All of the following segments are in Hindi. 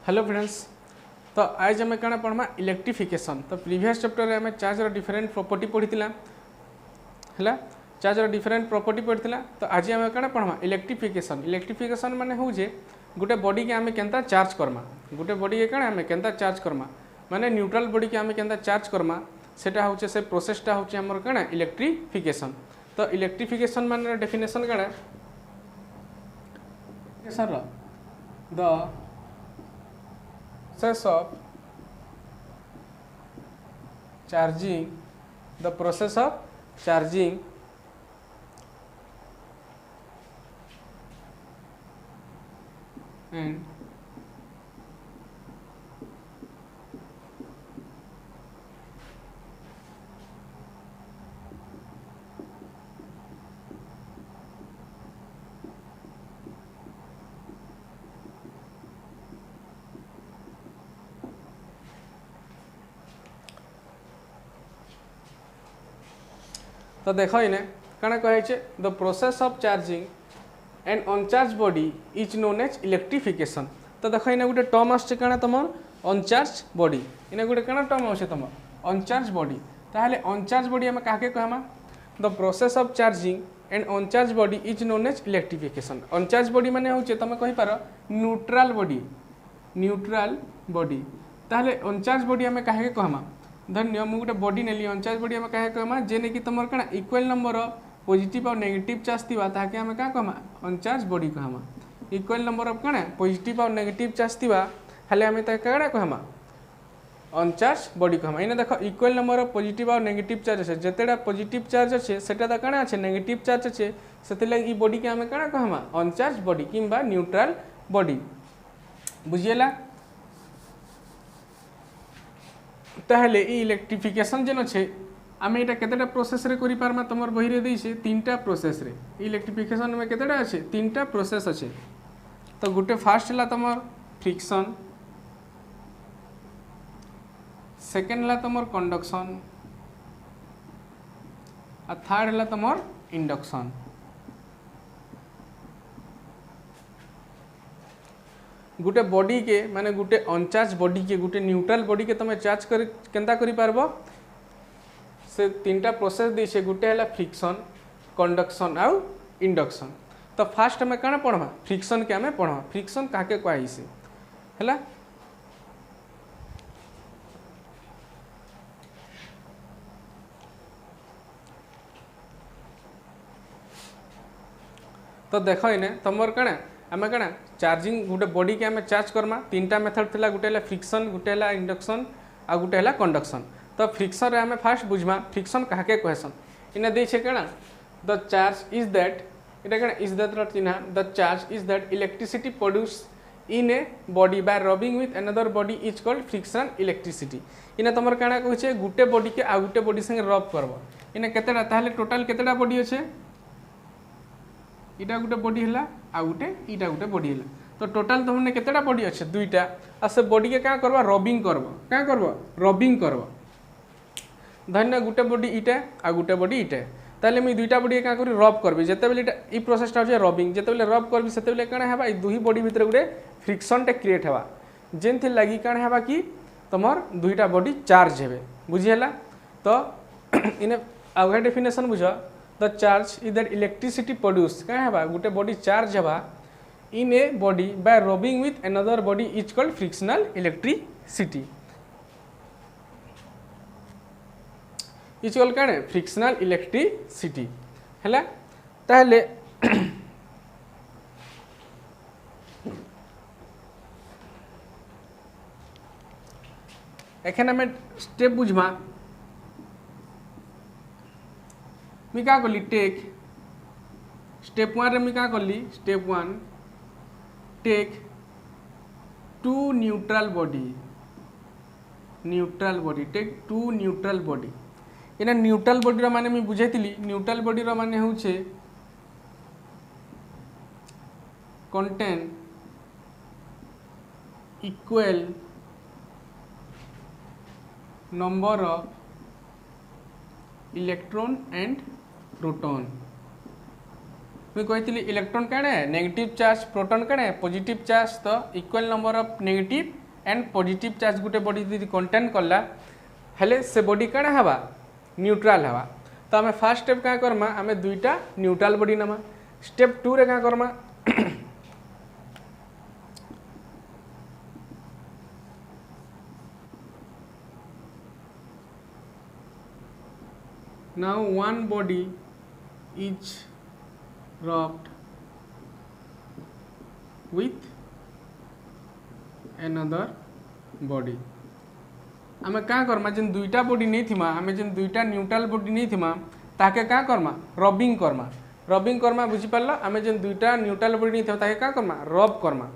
Hello friends. तो आज आम क्या पढ़मा इलेक्ट्रिफिकेशन। तो प्रीवियस चैप्टर में आम चार्ज डिफरेंट प्रॉपर्टी पढ़ीला है चार्ज डिफरेंट प्रॉपर्टी पढ़ीला। तो आज आम क्या पढ़मा इलेक्ट्रिफिकेशन। इलेक्ट्रिफिकेशन माने हूँ गोटे बॉडी के आम केनता चार्ज करमा, गोटे बॉडी के क्या आम केनता चार्ज करमा माने न्यूट्रल बॉडी के आम केनता चार्ज करमा सेटा होचे से प्रोसेसटा होचे हमर क्या इलेक्ट्रिफिकेशन। तो इलेक्ट्रिफिकेशन माने डेफिनेशन क्या sir the process of charging, the process of charging and तो देख इने कण कहे the process of charging and uncharge body is known as electrification. तो देख इने गोटे टर्म आछे कण तुम अनचार्ज बॉडी, इने गोटे कण टर्म आछे तुम अनचार्ज बॉडी। ताहले अनचार्ज बॉडी हम काके कहमा the process of charging and uncharge body is known as electrification. Uncharge body माने होचे तुम कहि पारो न्यूट्रल बॉडी, न्यूट्रल बॉडी। ताहले अनचार्ज बॉडी हम काहे कहमा धन्य मु गोटे बॉडी नेली अनचार्ज बॉडी हम कहे कहमा जेने कि तुम कण इक्वल नंबर पॉजिटिव और नेगेटिव चार्ज थिबा ताके हम का कहमा अनचार्ज बॉडी कहमा। इक्वल नंबर ऑफ कण पॉजिटिव और नेगेटिव चार्ज थिबा हाले हम ताके काडा कहमा अनचार्ज बॉडी कहमा। इने देखो इक्वल नंबर ऑफ पॉजिटिव और नेगेटिव चार्ज আছে যেতেটা पॉजिटिव चार्ज আছে সেটা তো কানা আছে नेगेटिव चार्ज আছে সেতিলে এই বডি কে हम কানা कहमा अनचार्ज बॉडी किंबा न्यूट्रल बॉडी। बुझिएला ताहले इलेक्ट्रिफिकेशन जेन अच्छे आम यहाँ केतेटा प्रोसेस रे करि पारमा तुम बही रे देइछे तीनटा प्रोसेस रे। इलेक्ट्रिफिकेशन में केतेटा अच्छे तीनटा प्रोसेस अच्छे। तो गोटे फास्ट है तुम फ्रिक्शन, सेकेंड है तुम कंडक्शन और थर्ड है तुम इंडक्शन। गोटे बॉडी के माने गोटे अनचार्ज बॉडी के गोटे न्यूट्रल बॉडी के तुम चार्ज कर केनता करि पारबो से तीनटा प्रोसेस दिसे गोटे है फ्रिक्शन, कंडक्शन आउ इंडक्शन। तो फास्ट हमें कण पढ़मा फ्रिक्शन के हमें पढ़मा फ्रिक्शन काके कहै से हैला। तो देखो इने तुमर कण आम कण चार्जिंग गोटे बॉडी के आम चार्ज करमा तीनटा मेथड थिला गोटे है फ्रिक्शन, गोटे है इंडक्शन आ गोटे है कंडक्शन। तो फ्रिक्शन रे आम फास्ट बुझमा फ्रिक्शन काके कहसन। इने देछे कण द चार्ज इज दैट इटा कण इज दैट र चिन्ह the charge is that electricity produce in a body by rubbing with another body is called friction electricity. इने तुमर काना कहछे गोटे बॉडी के आ गोटे बॉडी संगे रब करबो इने केतेटा ताहले टोटल केतेटा बॉडी अछि इटा गोटे बॉडी है आ गोटे इटा गोटे बॉडी है। तो टोटल तुमने केतेटा बॉडी अच्छे दुईटा आ से बॉडी के क्या करबा रबिंग करबो क्या करबो रबिंग करबो। धन्य गोटे बॉडी इटा आ गोटे बॉडी इटा ताले मी दुईटा बॉडी क्या करी रब करबी जेते बेले ई प्रोसेसटा होचे रबिंग जेते बेले रब करबी सेते बेले काना हेबा ई दुही बॉडी भितर गोटे फ्रिक्शन टे क्रिएट हेबा जेनथि लागि काना हेबा कि तमर दुईटा बॉडी चार्ज हेबे। बुझी हैला। तो इने आगे डेफिनेशन बुझ the charge is that electricity produce क्या है गोटे बॉडी चार्ज है in a body by rubbing with another body is called frictional electricity is called क्या फ्रिक्शनल इलेक्ट्रिसिटी है। ताहले एखन हमें स्टेप बुझमा मी क्या कली टेक स्टेप वन रे मी क्या कली step one take to neutral body take to neutral body. इना न्यूट्रल बॉडी रो माने मी बुझेतिली न्यूट्रल बॉडी रो माने होचे contain equal number of electron and proton. मुझे कही इलेक्ट्रॉन क्या नेगेटिव चार्ज प्रोटॉन क्या पॉजिटिव चार्ज तो equal number of negative and positive charge गोटे बॉडी यदि कंटेन कला हेले से बॉडी क्या हवा न्यूट्रल हवा। तो आम फास्ट स्टेप क्या करमा आम दुईटा न्यूट्रल बॉडी नमा। स्टेप 2 रे क्या Karma now one body is rubbed with another body। आम क्या करमा जेन दुईटा बॉडी नहीं थिमा आम जेन दुईटा न्यूट्रल बॉडी नहीं थिमा ताके क्या करमा रबिंग करमा बुझी पारलो आम जेन दुईटा न्यूट्रल बॉडी नहीं थिमा ताके क्या करमा रब करमा।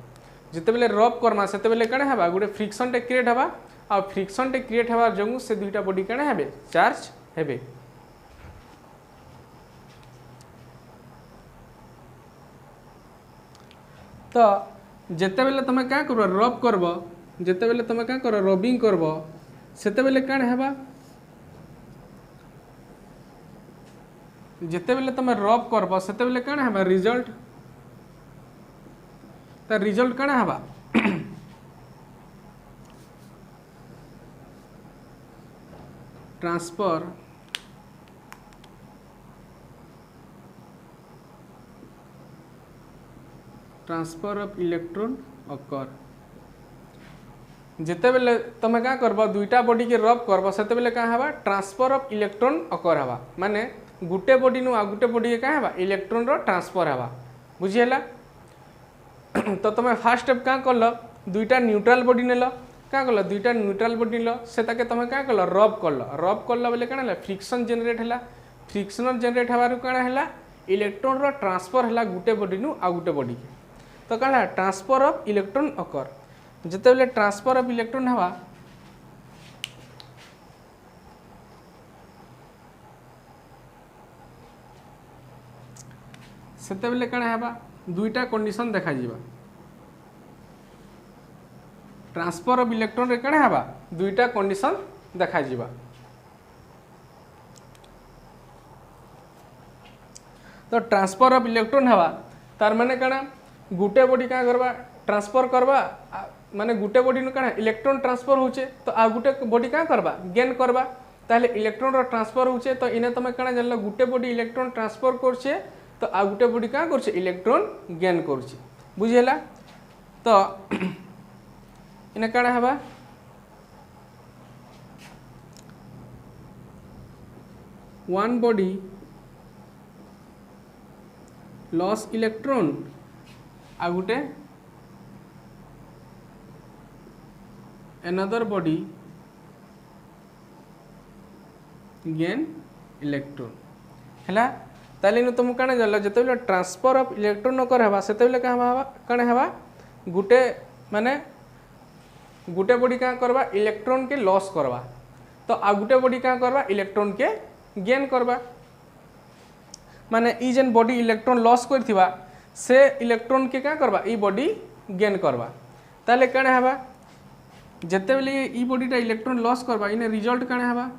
जिते बेले रब करमा सेते बेले क्या हवा गोटे फ्रिक्शन टे क्रिएट हवा आ फ्रिक्शन टे क्रिएट हवा जोगु से दुईटा बॉडी क्या हेबे चार्ज हेबे। तो जिते बेले तुम क्या कर रब करब जिते बेले तुम क्या कर रबिंग करब सेते बेले क्या हेबा जिते बेले तुम रब करब सेते बेले क्या हेबा रिजल्ट तार रिजल्ट क्या हेबा ट्रांसफर ऑफ इलेक्ट्रॉन अकर। जिते बेले तुम क्या करब दुईटा बॉडी के रब करब सेते बेले क्या हवा ट्रांसफर ऑफ इलेक्ट्रॉन अकर हवा माने गुटे बॉडी नु आ गुटे बॉडी के क्या हवा इलेक्ट्रॉन रो ट्रांसफर हवा बुझीला। तो तुम फास्ट स्टेप क्या कल दुईटा न्यूट्रल बॉडी नेल क्या कल दुईटा न्यूट्रल बॉडी नेल सेताके तुम क्या कल रब कल बेले क्या फ्रिक्शन जनरेट है फ्रिक्शन जनरेट हबार क्या है इलेक्ट्रॉन रो ट्रांसफर है गुटे बॉडी नु आ गुटे बॉडी के। तो क्या ट्रांसफर ऑफ इलेक्ट्रॉन अकर जिते बेले ट्रांसफर ऑफ इलेक्ट्रॉन हवा सेते बेले क्या हवा दुईटा कंडीशन देखा जीवा ट्रांसफर ऑफ इलेक्ट्रॉन रे क्या हवा दुईटा कंडीशन देखा जीवा। तो ट्रांसफर ऑफ इलेक्ट्रॉन हवा तार माने क्या गुटे बॉडी क्या करवा ट्रांसफर करवा माने गुटे बॉडी नु क्या इलेक्ट्रॉन ट्रांसफर होचे तो आ गुटे बॉडी क्या करवा गेन करवा ताहले इलेक्ट्रॉन रो ट्रांसफर होचे तो इने तुम क्या जानल गुटे बॉडी इलेक्ट्रॉन ट्रांसफर करछे तो आ गुटे बॉडी क्या करछे इलेक्ट्रॉन गेन करछे बुझेला। तो इने क्या हवा वन बॉडी लॉस इलेक्ट्रॉन आ गुटे another body gain electron हैला ताले नु तुम काने जानलो जते बेले ट्रांसफर ऑफ इलेक्ट्रॉन कर हवा सेते बेले का हवा काने हवा गुटे माने गुटे बॉडी का करवा इलेक्ट्रॉन के लॉस करवा तो आ गुटे बॉडी का करवा इलेक्ट्रॉन के गेन करवा माने ई जेन बॉडी इलेक्ट्रॉन लॉस करथिबा से इलेक्ट्रॉन के क्या करवा ई बॉडी गेन करवा ताले काने हवा जिते बेले ई बॉडीटा इलेक्ट्रॉन लॉस करवा इने रिजल्ट काने हवा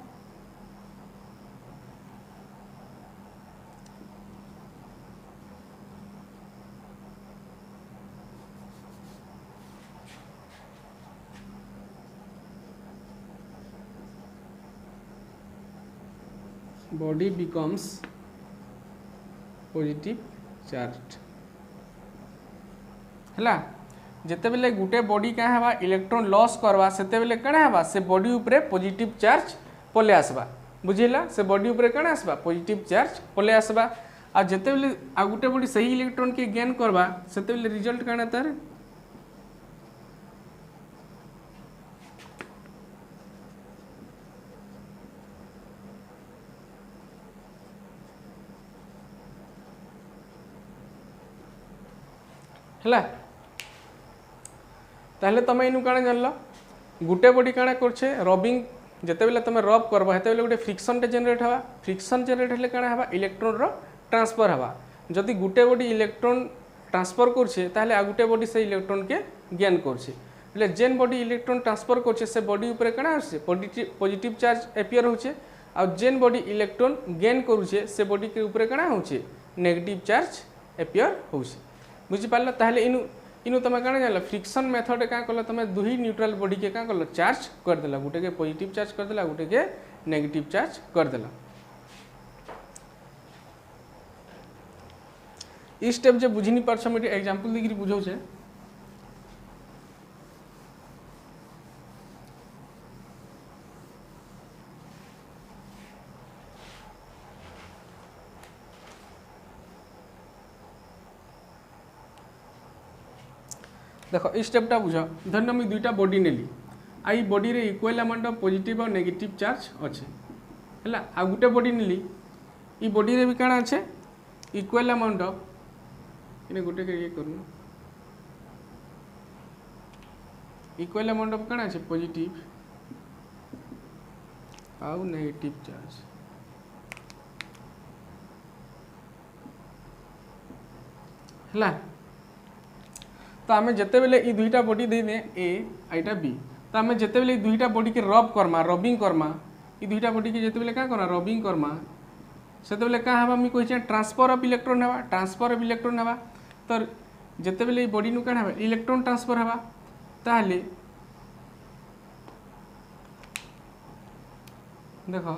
body becomes positive charged हैला जिते बेले गुटे बॉडी क्या हवा इलेक्ट्रॉन लॉस करवा सेते बेले क्या हवा से बॉडी उपरे पॉजिटिव चार्ज पले आसबा बुझिला से बॉडी उपरे क्या आसबा पॉजिटिव चार्ज पले आसबा आ जिते बेले आ गुटे बॉडी सही इलेक्ट्रॉन के गेन करवा सेते बेले रिजल्ट काना तार हैला ताहले तुम इनु काना जानल गुटे बॉडी काना करछे रबिंग जिते बेले तुम रब करबो हेते बेले गुटे फ्रिक्शन टे जनरेट हवा फ्रिक्शन जनरेट हेले काना हवा इलेक्ट्रॉन रो ट्रांसफर हवा जदि गुटे बॉडी इलेक्ट्रॉन ट्रांसफर करछे ताहले आ गुटे बॉडी से इलेक्ट्रॉन के गेन करछे हेले जेन बॉडी इलेक्ट्रॉन ट्रांसफर करछे से बॉडी ऊपर काना आछे पॉजिटिव चार्ज अपियर होछे आ जेन बॉडी इलेक्ट्रॉन गेन करूछे से बॉडी के ऊपर काना होछे नेगेटिव चार्ज एपियर होउसी बुझिपार ताहले इनु इनु तुम क्या जान फ्रिक्शन मेथड क्या कल तुम दुही न्यूट्रल बॉडी के क्या कल चार्ज करदेल गोटे के पॉजिटिव चार्ज करदेला गोटे के नेगेटिव चार्ज करदेला ई स्टेप जे बुझी नहीं पार्छ मुझे एग्जांपल देकरी बुझाऊे देख ई स्टेपटा बुझ धर मुझे दुईटा बॉडी नेली आई बॉडी रे इक्वल अमाउंट ऑफ पॉजिटिव और नेगेटिव चार्ज अच्छे है आ गोटे बॉडी नेली ई बॉडी रे भी काଣା अच्छे इक्वल अमाउंट ऑफ इने गोटे के ये करूँ इक्वल अमाउंट ऑफ काଣା अच्छे पॉजिटिव आउ नेगेटिव चार्ज है तो आम जिते बेले ये दुईटा बॉडी दे दे ए आईटा बी तो आम जिते बेले दुईटा बॉडी के रब करमा रबिंग करमा ये दुईटा बॉडी के जिते बेले क्या करमा रबिंग करमा से बेले क्या हवा मुझे कही ट्रांसफर ऑफ इलेक्ट्रॉन हवा ट्रांसफर ऑफ इलेक्ट्रॉन हवा तो जिते बेले बॉडी नु क्या इलेक्ट्रॉन ट्रांसफर हवा ताहले देख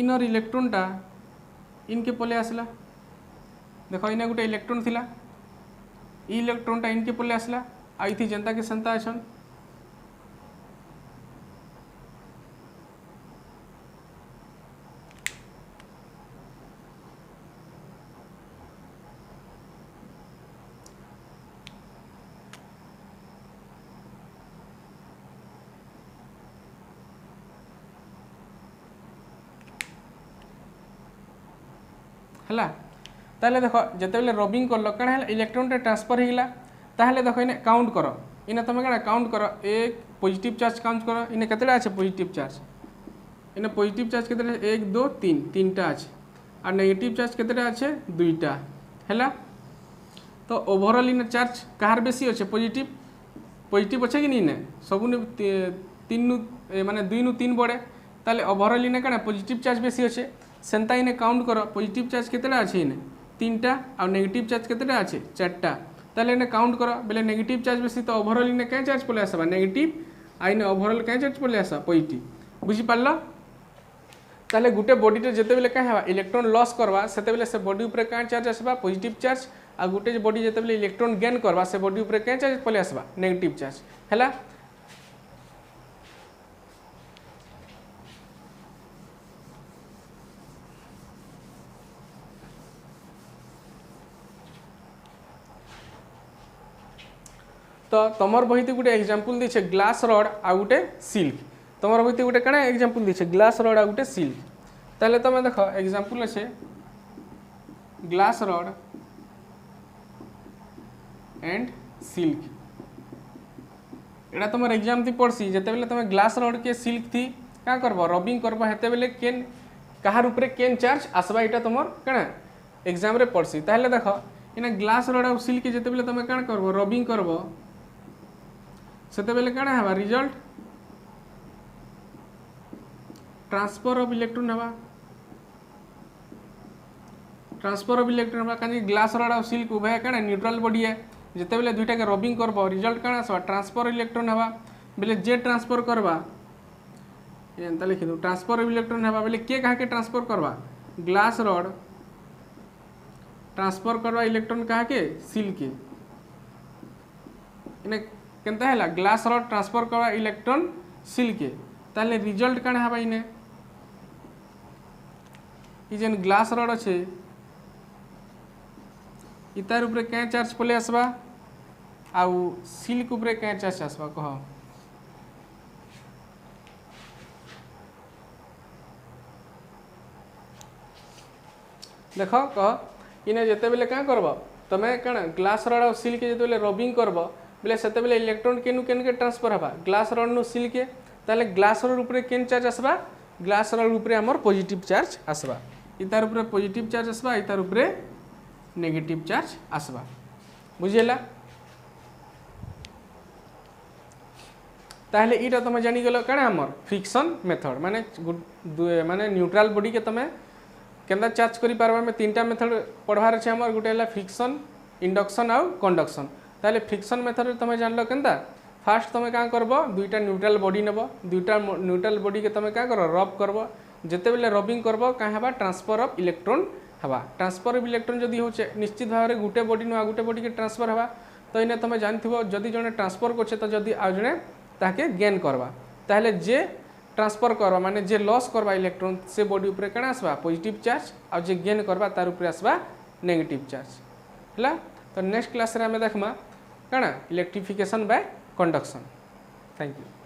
इनर इलेक्ट्रॉन टा इनके पले आसला देख इना गोटे इलेक्ट्रॉन थिला ई इलेक्ट्रॉन टा इनके पले आसला आई थी जनता के संता अछन है ताहले देख जिते बेले रबिंग कर कण है इलेक्ट्रॉन टे ट्रांसफर होगा ताहले देख इने काउंट कर इने तुम क्या काउंट कर एक पॉजिटिव चार्ज काउंट कर इने केतेटा अच्छे पॉजिटिव चार्ज इने पॉजिटिव चार्ज केतेटा 1 2 3 तीनटा अच्छे और नेगेटिव चार्ज केतेटा अच्छे दुईटा है तो ओवरऑल इने चार्ज कहार बेसी अच्छे पॉजिटिव पॉजिटिव अच्छे कि नहीं सब तीन माने 2 नु 3 बढ़े ताले ओवरऑल इने क्या पॉजिटिव चार्ज बेसी अच्छे सेंता इने काउंट कर पॉजिटिव चार्ज केतेटा अच्छे इने तीनटा और नेगेटिव चार्ज केतेटा अच्छे चारटा ताले इने काउंट कर बेले नेगेटिव चार्ज बेसी तो ओवरऑल इने क्या चार्ज पले आसबा नेगेटिव आ इने ओवरऑल क्या चार्ज पले आसा पॉजिटिव बुझी पारला ताले गुटे बॉडी टे जेते बेले क्या हेबा इलेक्ट्रॉन लॉस करवा सेते बेले से बॉडी ऊपर क्या चार्ज आसबा पॉजिटिव चार्ज आ गुटे बॉडी जेते बेले इलेक्ट्रॉन गेन करवा से बॉडी ऊपर क्या चार्ज पले आसबा नेगेटिव चार्ज हैला तो तुमर बहिते गोटे एग्जांपल दीछे ग्लास रड आ गोटे सिल्क तुमर बहिते गोटे कण एग्जांपल दीछे ग्लास रड आ गोटे सिल्क ताले तुम देख एग्जांपल अच्छे ग्लास रड एंड सिल्क एटा तुम एग्जाम थी पड़सी जिते बेले तुम ग्लास रड के सिल्क थी क्या करब रबिंग करब हेते बेले केन कहार ऊपर केन चार्ज आसबा एटा तुमर कण एग्जाम रे पड़सी ताहले देख इना ग्लास रड आ सिल्क जिते बेले तुम कण करब रबिंग करब सेते बेले काଣା हवा रिजल्ट ट्रांसफर ऑफ इलेक्ट्रॉन हवा ट्रांसफर ऑफ इलेक्ट्रॉन हवा कानी ग्लास रड और सिल्क उभय काଣା न्यूट्रल बॉडी है जेते बेले दुईटा के रबिंग करबो रिजल्ट काଣା आसबा ट्रांसफर इलेक्ट्रॉन हवा बेले जे ट्रांसफर करबा एंता लिखि दो ट्रांसफर ऑफ इलेक्ट्रॉन हवा बेले के कहा के ट्रांसफर करबा ग्लास रड ट्रांसफर करबा इलेक्ट्रॉन कहा के सिल्क के इने केनता है ग्लास रड ट्रांसफर करवा इलेक्ट्रॉन सिल्क के ताले रिजल्ट काण हवा इने ई जेन ग्लास रड अच्छे इतार ऊपर क्या चार्ज पले आसबा आउ सिल्क ऊपर क्या चार्ज आसबा कह देख कह इने जेते बेले क्या करब तमे कण ग्लास रड और सिल्क जेते बेले रबिंग करब बेले सेते बेले इलेक्ट्रॉन केनु केन के ट्रांसफर हवा ग्लास रड नु सिल्क के ताले ग्लास रड ऊपर केन चार्ज आसबा ग्लास रड ऊपर हमर पॉजिटिव चार्ज आसबा इतार ऊपर पॉजिटिव चार्ज आसबा इतार ऊपर नेगेटिव चार्ज आसबा बुझिला ताहले इटा तुम जानीगल कण आमर फ्रिक्शन मेथड माने न्यूट्रल बॉडी के तुम केन्ता चार्ज करि पारबा में तीनटा मेथड पढ़वार अच्छे आमर गोटे है फ्रिक्शन इंडक्शन आउ कंडक्शन ताहले फ्रिक्शन मेथड तुम जानल केन्ता फास्ट तुम क्या करब दुईटा न्यूट्रल बॉडी नेब दुईटा न्यूट्रल बॉडी के तुम क्या कर रब करब जिते बेले रबिंग करब क्या हवा ट्रांसफर ऑफ इलेक्ट्रॉन हवा ट्रांसफर ऑफ इलेक्ट्रॉन जदि होचे निश्चित भाव में गुटे बॉडी नु गुटे बॉडी के ट्रांसफर हवा तो इने तुम जानथिबो जदि जने ट्रांसफर करछे तो जदि आ जने ताके गेन करबा ताहले जे ट्रांसफर करबा माने जे लॉस करबा इलेक्ट्रॉन से बॉडी ऊपर कण आसबा पॉजिटिव चार्ज आ जे गेन करबा तार ऊपर आसबा नेगेटिव चार्ज हला तो नेक्स्ट क्लास रे हमें देखमा कण electrification bye conduction thank you.